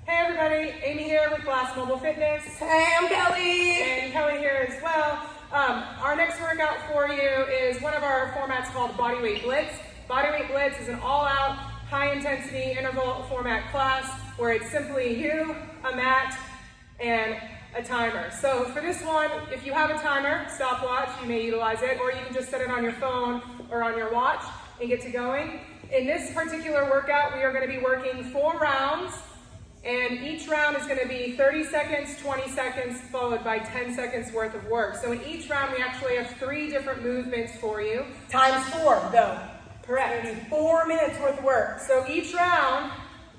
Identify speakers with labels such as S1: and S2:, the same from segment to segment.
S1: Hey everybody, Amy here with Glass Mobile Fitness.
S2: Hey, I'm Kelly.
S1: And Kelly here as well. Our next workout for you is one of our formats called Bodyweight Blitz. Bodyweight Blitz is an all-out, high-intensity interval format class where it's simply you, a mat, and a timer. So for this one, if you have a timer, stopwatch, you may utilize it, or you can just set it on your phone or on your watch and get to going. In this particular workout, we are going to be working 4 rounds. And each round is going to be 30 seconds, 20 seconds, followed by 10 seconds worth of work. So in each round, we actually have 3 different movements for you.
S2: Times 4, though.
S1: Correct.
S2: So 4 minutes worth of work.
S1: So each round,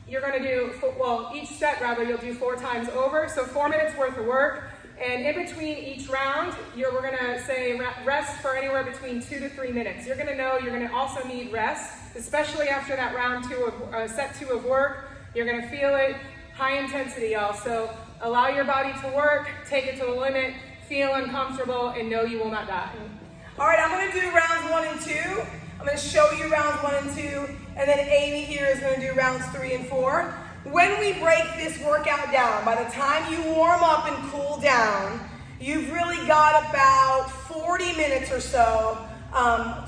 S1: you're going to do, well, each set rather, you'll do 4 times over. So 4 minutes worth of work. And in between each round, we're going to say rest for anywhere between 2 to 3 minutes. You're going to know you're going to also need rest, especially after that set 2 of work. You're going to feel it. High intensity, y'all. So allow your body to work, take it to the limit, feel uncomfortable, and know you will not die.
S2: All right, I'm going to do rounds 1 and 2. I'm going to show you rounds 1 and 2, and then Amy here is going to do rounds 3 and 4. When we break this workout down, by the time you warm up and cool down, you've really got about 40 minutes or so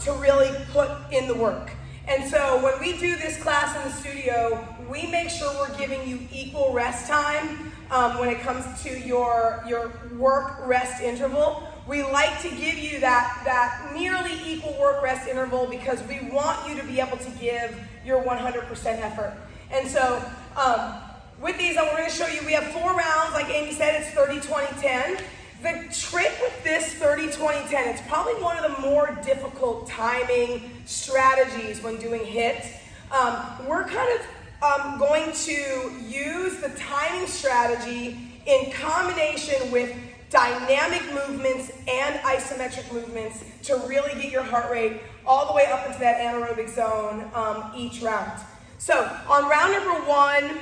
S2: to really put in the work. And so when we do this class in the studio, we make sure we're giving you equal rest time when it comes to your work rest interval. We like to give you that nearly equal work rest interval because we want you to be able to give your 100% effort. And so with these, we're going to show you, we have 4 rounds. Like Amy said, it's 30, 20, 10. The trick with this 30, 20, 10, it's probably one of the more difficult timing strategies when doing HIIT. We're kind of going to use the timing strategy in combination with dynamic movements and isometric movements to really get your heart rate all the way up into that anaerobic zone each round. So on round number 1,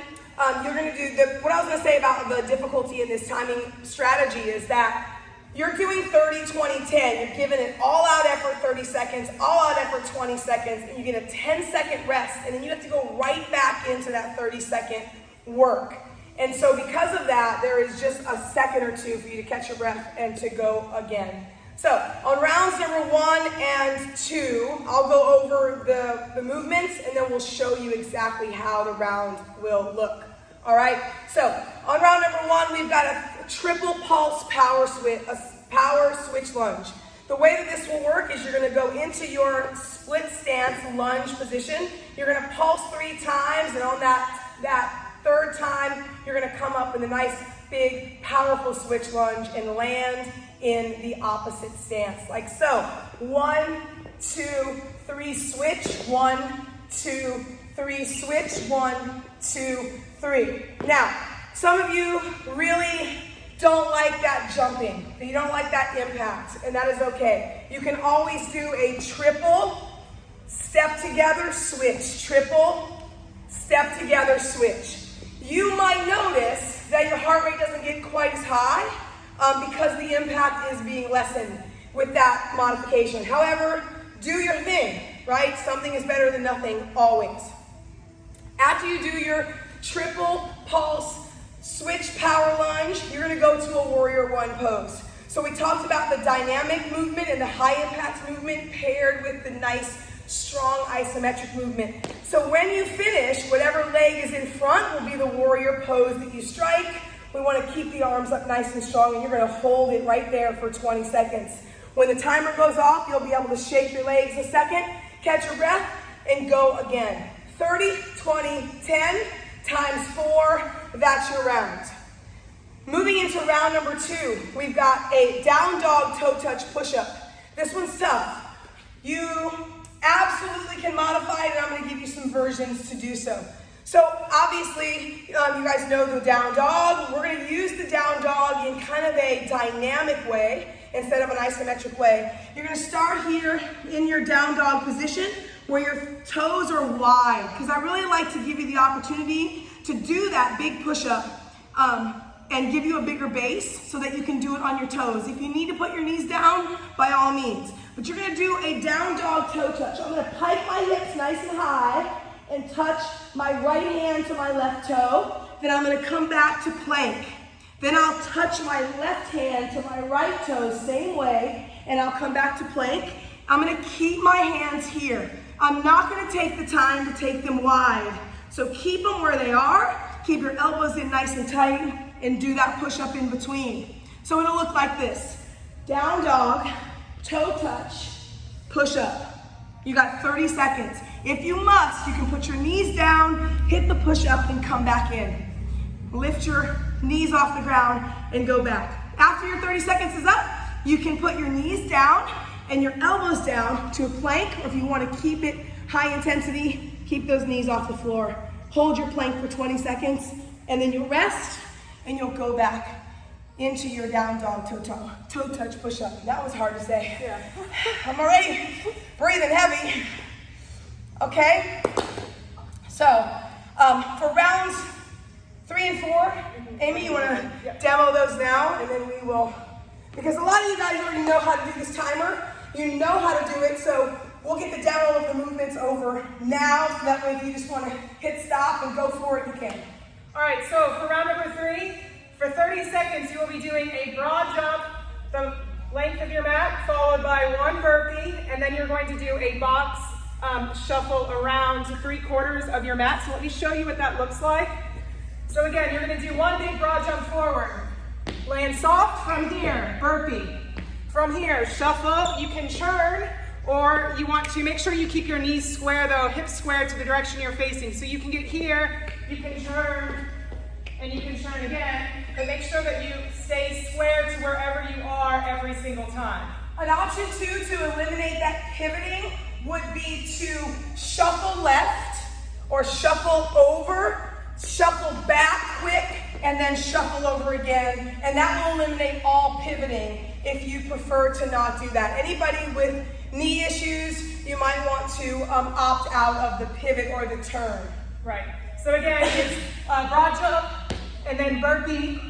S2: you're going to do what I was going to say about the difficulty in this timing strategy is that you're doing 30, 20, 10. You're giving an all-out effort 30 seconds, all-out effort 20 seconds, and you get a 10-second rest, and then you have to go right back into that 30-second work. And so because of that, there is just a second or 2 for you to catch your breath and to go again. So on rounds number 1 and 2, I'll go over the movements, and then we'll show you exactly how the round will look. All right, so on round number 1, we've got a triple pulse power switch lunge. The way that this will work is you're going to go into your split stance lunge position. You're going to pulse 3 times, and on that 3rd time, you're going to come up in a nice, big, powerful switch lunge and land in the opposite stance, like so. 1, 2, 3, switch. 1, 2, 3, switch. 1, 2, 3. Now, some of you really don't like that jumping. You don't like that impact, and that is okay. You can always do a triple step together, switch. Triple step together, switch. You might notice that your heart rate doesn't get quite as high because the impact is being lessened with that modification. However, do your thing, right? Something is better than nothing, always. After you do your triple pulse switch power lunge, you're going to go to a warrior 1 pose. So we talked about the dynamic movement and the high impact movement paired with the nice strong isometric movement. So when you finish, whatever leg is in front will be the warrior pose that you strike. We want to keep the arms up nice and strong, and you're going to hold it right there for 20 seconds. When the timer goes off, you'll be able to shake your legs a second, catch your breath, and go again. 30, 20, 10 times 4, that's your round. Moving into round number 2, we've got a down dog toe touch push-up. This one's tough. You absolutely can modify it, and I'm going to give you some versions to do so. So obviously, you guys know the down dog. We're going to use the down dog in kind of a dynamic way instead of an isometric way. You're going to start here in your down dog position where your toes are wide, because I really like to give you the opportunity to do that big push-up and give you a bigger base so that you can do it on your toes. If you need to put your knees down, by all means. But you're going to do a down dog toe touch. I'm going to pike my hips nice and high and touch my right hand to my left toe. Then I'm gonna come back to plank. Then I'll touch my left hand to my right toe, same way, and I'll come back to plank. I'm gonna keep my hands here. I'm not gonna take the time to take them wide. So keep them where they are, keep your elbows in nice and tight, and do that push-up in between. So it'll look like this. Down dog, toe touch, push up. You got 30 seconds. If you must, you can put your knees down, hit the push up, and come back in. Lift your knees off the ground and go back. After your 30 seconds is up, you can put your knees down and your elbows down to a plank, or if you want to keep it high intensity, keep those knees off the floor. Hold your plank for 20 seconds, and then you'll rest, and you'll go back into your down dog toe touch push up. That was hard to say.
S1: Yeah.
S2: I'm already breathing heavy. Okay? So, for rounds 3 and 4, Amy, you want to demo those now, and then we will, because a lot of you guys already know how to do this timer. You know how to do it, so we'll get the demo of the movements over now, so that way if you just want to hit stop and go for it, you can.
S1: All right, so for round number 3, for 30 seconds, you will be doing a broad jump, the length of your mat, followed by 1 burpee, and then you're going to do a box shuffle around to 3/4 of your mat. So let me show you what that looks like. So again, you're gonna do 1 big broad jump forward. Land soft from here, burpee. From here, shuffle, you can turn, or you want to make sure you keep your knees square though, hips square to the direction you're facing. So you can get here, you can turn, and you can turn again, but make sure that you stay square to wherever you are every single time.
S2: An option too to eliminate that pivoting would be to shuffle left or shuffle over, shuffle back quick, and then shuffle over again. And that will eliminate all pivoting if you prefer to not do that. Anybody with knee issues, you might want to opt out of the pivot or the turn.
S1: Right. So again, it's broad jump, and then burpee,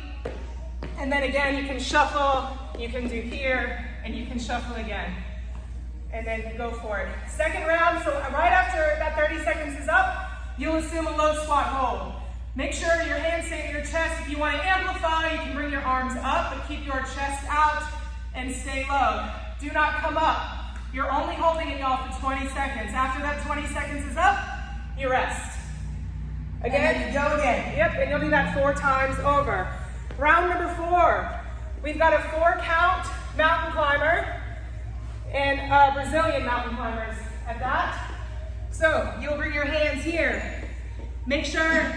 S1: and then again you can shuffle, you can do here, and you can shuffle again. And then go for it. Second round, so right after that 30 seconds is up, you'll assume a low squat hold. Make sure your hands stay at your chest. If you want to amplify, you can bring your arms up, but keep your chest out and stay low. Do not come up. You're only holding it, y'all, for 20 seconds. After that 20 seconds is up, you rest. Again,
S2: And then you go again.
S1: Yep, and you'll do that 4 times over. Round number 4, we've got a 4-count mountain climber and Brazilian mountain climbers at that. So you'll bring your hands here. Make sure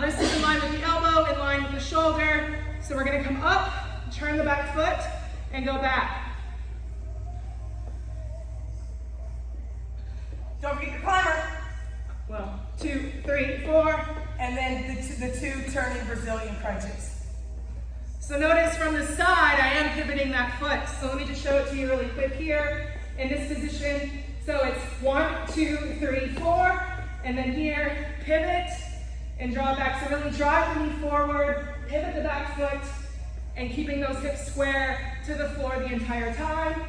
S1: wrist is in line with the elbow, in line with the shoulder. So we're gonna come up, turn the back foot, and go back.
S2: Don't forget your climber.
S1: Well, 2, 3, 4.
S2: And then the two turning Brazilian crunches.
S1: So notice from the side, I am pivoting that foot. So let me just show it to you really quick here. In this position, so it's 1, 2, 3, 4, and then here, pivot and draw back. So really drive the knee forward, pivot the back foot, and keeping those hips square to the floor the entire time.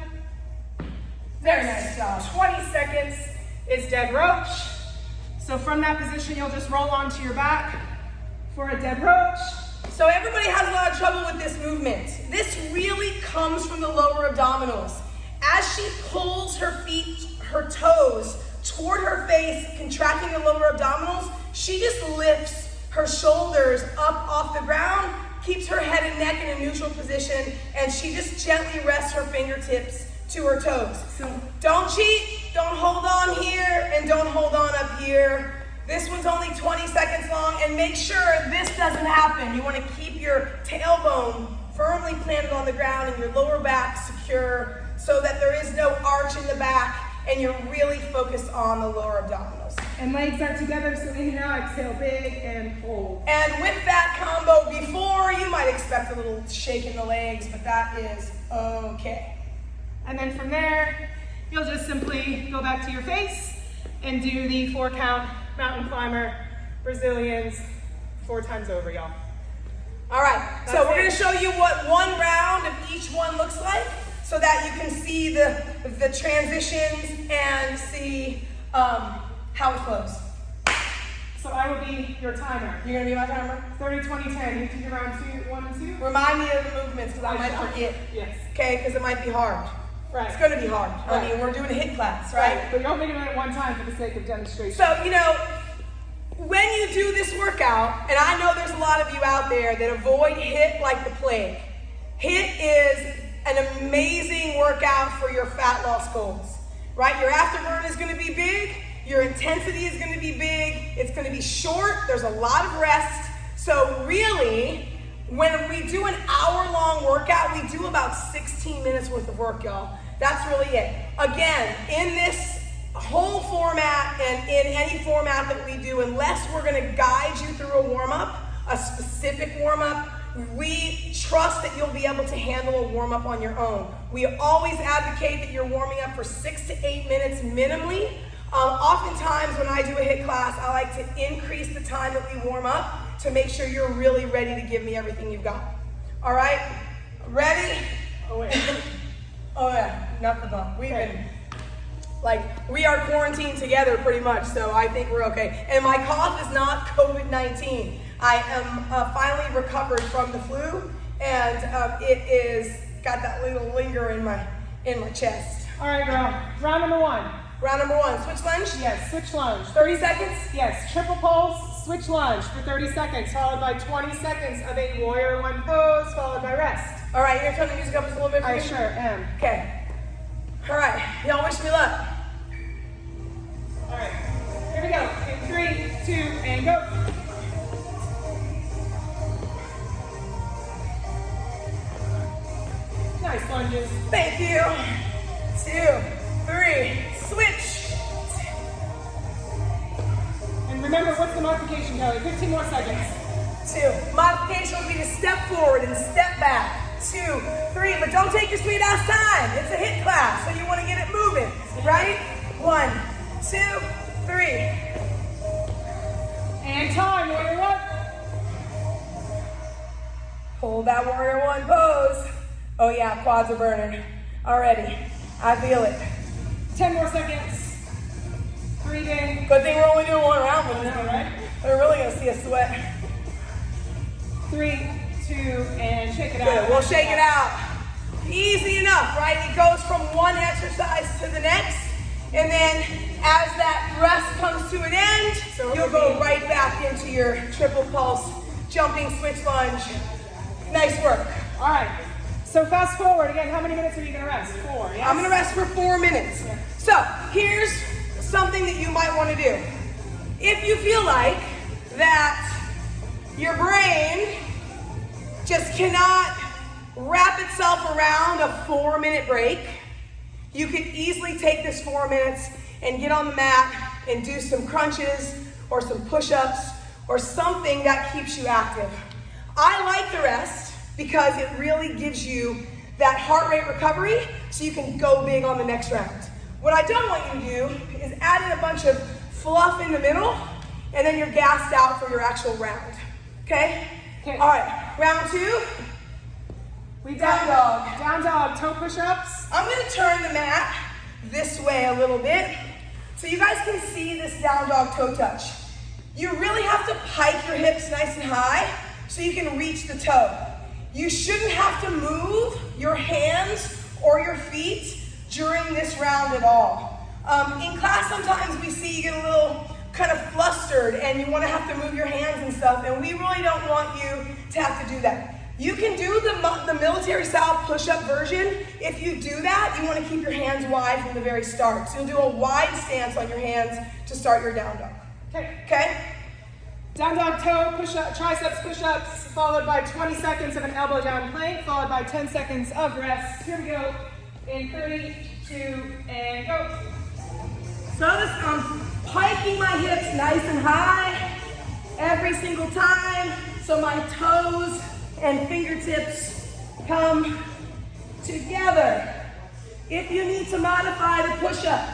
S2: Very nice job.
S1: 20 seconds is dead roach. So from that position, you'll just roll onto your back for a dead roach.
S2: So everybody has a lot of trouble with this movement. This really comes from the lower abdominals. As she pulls her feet, her toes toward her face, contracting the lower abdominals, she just lifts her shoulders up off the ground, keeps her head and neck in a neutral position, and she just gently rests her fingertips to her toes. So don't cheat, don't hold on here, and don't hold on up here. This one's only 20 seconds long, and make sure this doesn't happen. You want to keep your tailbone firmly planted on the ground and your lower back secure so that there is no arch in the back and you're really focused on the lower abdominals.
S1: And legs are together, so inhale, exhale, big, and hold.
S2: And with that combo before, you might expect a little shake in the legs, but that is okay.
S1: And then from there, you'll just simply go back to your face and do the 4-count mountain climber, Brazilians, 4 times over, y'all.
S2: All right, so we're gonna show you what 1 round of each one looks like so that you can see the transitions and see how it flows.
S1: So I will be your timer.
S2: You're gonna be my timer?
S1: 30, 20, 10. You can do round 1 and 2.
S2: Remind me of the movements because I might forget.
S1: Yes.
S2: Okay, because it might be hard.
S1: Right.
S2: It's gonna be hard.
S1: Right.
S2: I mean, we're doing a HIIT class, right?
S1: But you're only doing it one time for the sake of demonstration.
S2: So, you know, when you do this workout, and I know there's a lot of you out there that avoid HIIT like the plague. HIIT is an amazing workout for your fat loss goals, right? Your afterburn is gonna be big. Your intensity is going to be big. It's going to be short. There's a lot of rest. So really, when we do an hour-long workout, we do about 16 minutes worth of work, y'all. That's really it. Again, in this whole format and in any format that we do, unless we're going to guide you through a warm-up, a specific warm-up, we trust that you'll be able to handle a warm-up on your own. We always advocate that you're warming up for 6 to 8 minutes minimally. Oftentimes when I do a HIIT class, I like to increase the time that we warm up to make sure you're really ready to give me everything you've got. All right? Ready?
S1: Oh, wait.
S2: Oh, yeah. Not the bump. We've been, like, we are quarantined together pretty much, so I think we're okay. And my cough is not COVID-19. I am finally recovered from the flu, and it is got that little linger in my chest.
S1: All right, girl. Round number 1.
S2: Round number 1, switch lunge?
S1: Yes, switch lunge.
S2: 30 seconds?
S1: Yes, triple pulse, switch lunge for 30 seconds, followed by 20 seconds of a warrior 1 pose, followed by rest.
S2: All right, you're going to turn the music up just a little bit for
S1: I
S2: me?
S1: sure am.
S2: Okay. All right, y'all wish me luck.
S1: All right, here we go. In 3, 2, and go. Nice lunges.
S2: Thank you. 2, 3, switch.
S1: And remember, what's the modification, Kelly? 15 more seconds.
S2: 2. Modification will be to step forward and step back. 2, 3, but don't take your sweet ass time. It's a HIIT class, so you want to get it moving, right? 1, 2, 3.
S1: And time, warrior 1.
S2: Hold that warrior 1 pose. Oh yeah, quads are burning already. I feel it.
S1: 10 more seconds. Breathing.
S2: Good thing we're only doing 1 round for
S1: I
S2: this
S1: know,
S2: one.
S1: right?
S2: We're really gonna see us sweat.
S1: 3, 2, and shake it out.
S2: Good, we'll shake it out. Easy enough, right? It goes from one exercise to the next, and then as that rest comes to an end, you'll go right back into your triple pulse, jumping switch lunge. Nice work.
S1: All right. So fast forward again. How many minutes are you gonna rest? 4. Yes?
S2: I'm gonna rest for 4 minutes. So here's something that you might want to do. If you feel like that your brain just cannot wrap itself around a 4-minute break, you could easily take this 4 minutes and get on the mat and do some crunches or some push-ups or something that keeps you active. I like the rest because it really gives you that heart rate recovery so you can go big on the next round. What I don't want you to do is add in a bunch of fluff in the middle and then you're gassed out for your actual round. Okay?
S1: Okay.
S2: All right, round 2.
S1: We
S2: Down dog.
S1: Down dog, toe push-ups.
S2: I'm gonna turn the mat this way a little bit so you guys can see this down dog toe touch. You really have to pike your hips nice and high so you can reach the toe. You shouldn't have to move your hands or your feet during this round at all. In class, sometimes we see you get a little kind of flustered and you want to have to move your hands and stuff, and we really don't want you to have to do that. You can do the military style push-up version. If you do that, you want to keep your hands wide from the very start. So you'll do a wide stance on your hands to start your down dog. Okay?
S1: Down dog toe, push-up, triceps push-ups, followed by 20 seconds of an elbow down plank, followed by 10 seconds of rest. Here we go. In 3, 2, and go.
S2: So I'm piking my hips nice and high every single time so my toes and fingertips come together. If you need to modify the push-up,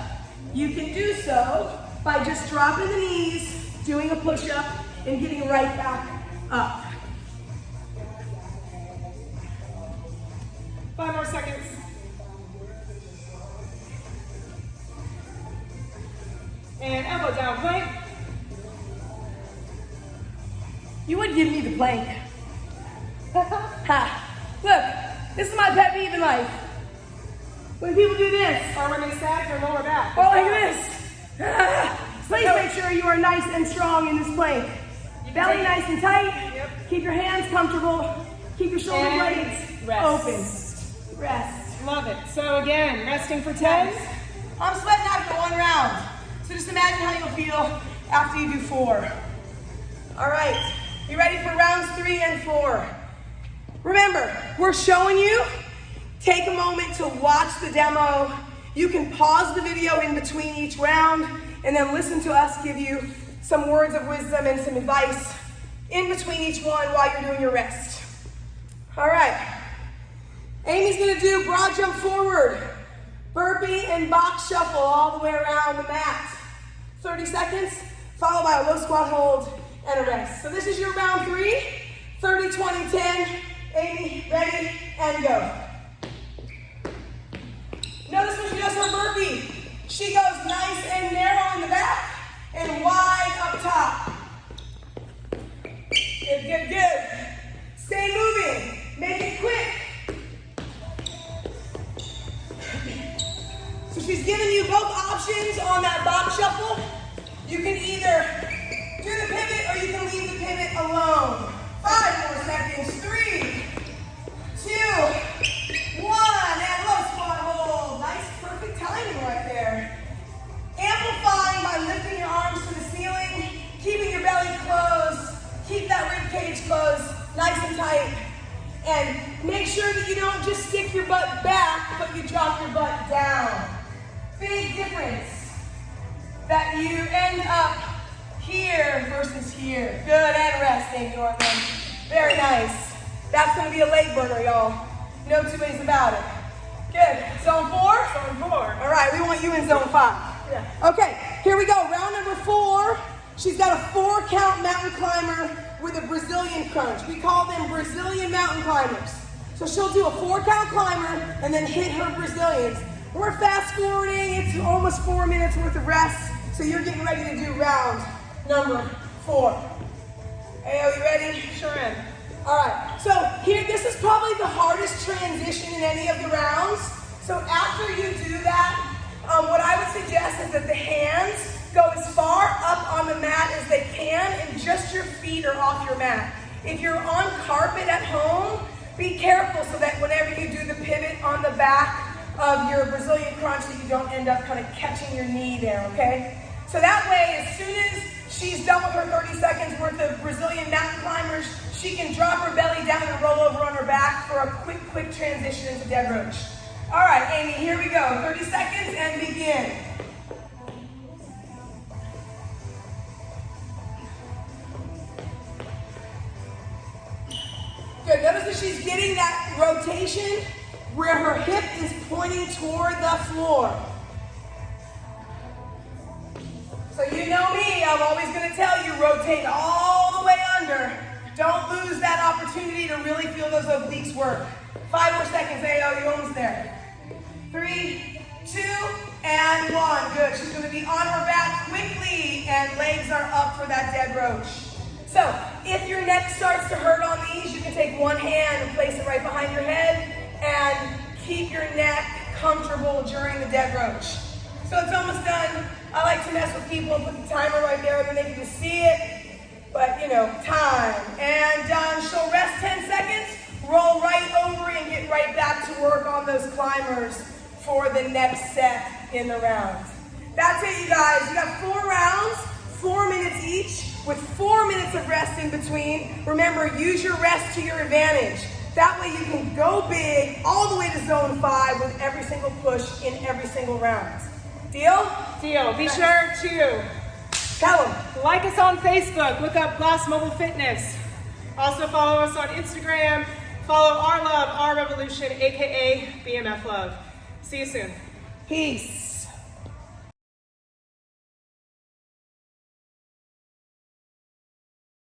S2: you can do so by just dropping the knees, doing a push-up, and getting right back up.
S1: 5 more seconds. And elbow down plank.
S2: you need the plank. Ha. Look, this is my pet peeve in life. When people do this.
S1: Or when they sag their lower back.
S2: Or like this. Please make sure you are nice and strong in this plank. Belly nice and tight.
S1: Yep.
S2: Keep your hands comfortable. Keep your shoulder blades open. Rest.
S1: Love it. So again, resting for 10.
S2: I'm sweating after 1 round. So just imagine how you'll feel after you do 4. All right, you ready for rounds 3 and 4? Remember, we're showing you. Take a moment to watch the demo. You can pause the video in between each round and then listen to us give you some words of wisdom and some advice in between each one while you're doing your rest. All right. Amy's gonna do broad jump forward, burpee and box shuffle all the way around the mat. 30 seconds, followed by a low squat hold and a rest. So this is your round 3, 30, 20, 10. Amy, ready, and go. Notice when she does her burpee, she goes nice and narrow in the back and wide up top. Good, good, good. Stay moving, make it quick. So she's giving you both options on that box shuffle. You can either do the pivot or you can leave the pivot alone. 5 more seconds. 3, 2, 1, and low squat hold. Nice, perfect timing right there. Amplifying by lifting your arms to the ceiling, keeping your belly closed, keep that rib cage closed, nice and tight. And make sure that you don't just stick your butt back, but you drop your butt down. Big difference that you end up here versus here. Good, and resting, Norman. Very nice. That's gonna be a leg burner, y'all. No 2 ways about it. Good, zone 4?
S1: Zone 4.
S2: All right, we want you in zone 5.
S1: Yeah.
S2: Okay, here we go, round number 4. She's got a 4-count mountain climber with a Brazilian crunch. We call them Brazilian mountain climbers. So she'll do a 4-count climber and then hit her Brazilians. We're fast forwarding, it's almost 4 minutes worth of rest. So you're getting ready to do round number 4. Hey, are you ready?
S1: Sure am.
S2: All right, so here, this is probably the hardest transition in any of the rounds. So after you do that, what I would suggest is that the hands go as far up on the mat as they can and just your feet are off your mat. If you're on carpet at home, be careful so that whenever you do the pivot on the back of your Brazilian crunch that you don't end up kind of catching your knee there, okay? So that way, as soon as she's done with her 30 seconds worth of Brazilian mountain climbers, she can drop her belly down and roll over on her back for a quick transition into dead roach. All right, Amy, here we go. 30 seconds and begin. Good, notice that she's getting that rotation where her hip is pointing toward the floor. So you know me, I'm always gonna tell you, rotate all the way under. Don't lose that opportunity to really feel those obliques work. 5 more seconds, Ayo, you're almost there. 3, 2, and 1. Good, she's gonna be on her back quickly and legs are up for that dead roach. So if your neck starts to hurt on these, you can take one hand and place it right behind your head and keep your neck comfortable during the dead roach. So it's almost done. I like to mess with people and put the timer right there and then they can just see it. But you know, time and done. She'll rest 10 seconds, roll right over and get right back to work on those climbers for the next set in the round. That's it, you guys. You got 4 rounds, 4 minutes each, with 4 minutes of rest in between. Remember, use your rest to your advantage. That way you can go big all the way to zone 5 with every single push in every single round. Deal?
S1: Deal. Be sure to
S2: tell them.
S1: Like us on Facebook. Look up Glass Mobile Fitness. Also follow us on Instagram. Follow Our Love, Our Revolution, aka BMF Love. See you soon.
S2: Peace.